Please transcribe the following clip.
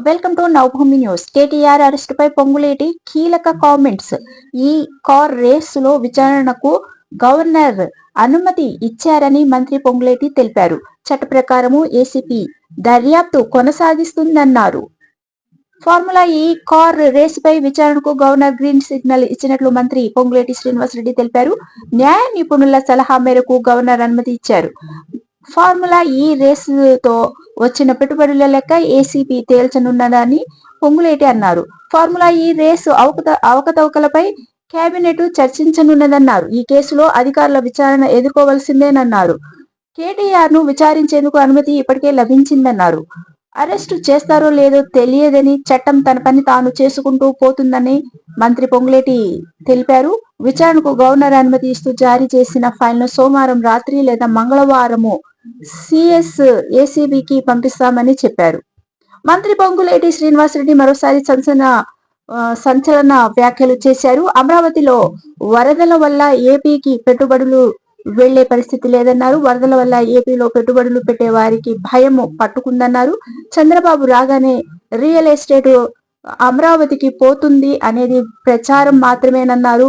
Welcome to Navabhoomi news. KTR అరెస్టుపై పొంగులేటి కీలక comments. ఈ కార్ రేసులో విచారణకు గవర్నర్ అనుమతి ఇచ్చారని మంత్రి పొంగులేటి తెలిపారు. చట్ట ప్రకారము ఏసీపీ దర్యాప్తు కొనసాగిస్తుందన్నారు. ఫార్ములా ఈ కార్ రేసుపై విచారణకు గవర్నర్ గ్రీన్ సిగ్నల్ ఇచ్చినట్లు మంత్రి పొంగులేటి శ్రీనివాసరెడ్డి తెలిపారు. న్యాయ నిపుణుల సలహా మేరకు గవర్నర్ అనుమతి ఇచ్చారు. ఫార్ములా ఈ రేసుతో వచ్చిన పెట్టుబడుల లెక్క ఏసీపీ తేల్చనున్నదని పొంగులేటి అన్నారు. ఫార్ములా ఈ రేసు అవకతవకలపై కేబినెట్ చర్చించనున్నదన్నారు. ఈ కేసులో అధికారుల విచారణ ఎదుర్కోవలసిందేనన్నారు. కేటీఆర్ ను విచారించేందుకు అనుమతి ఇప్పటికే లభించిందన్నారు. అరెస్టు చేస్తారో లేదో తెలియదని, చట్టం తన పని తాను చేసుకుంటూ పోతుందని మంత్రి పొంగులేటి తెలిపారు. విచారణకు గవర్నర్ అనుమతి ఇస్తూ జారీ చేసిన ఫైల్ ను సోమవారం రాత్రి లేదా మంగళవారము సిఎస్ ఏసీబీకి పంపిస్తామని చెప్పారు. మంత్రి పొంగులేటి శ్రీనివాసరెడ్డి మరోసారి సంచలన వ్యాఖ్యలు చేశారు. అమరావతిలో వరదల వల్ల ఏపీకి పెట్టుబడులు వెళ్లే పరిస్థితి లేదన్నారు. వరదల వల్ల ఏపీలో పెట్టుబడులు పెట్టే వారికి భయం పట్టుకుందన్నారు. చంద్రబాబు రాగానే రియల్ ఎస్టేట్ అమరావతికి పోతుంది అనేది ప్రచారం మాత్రమేనన్నారు.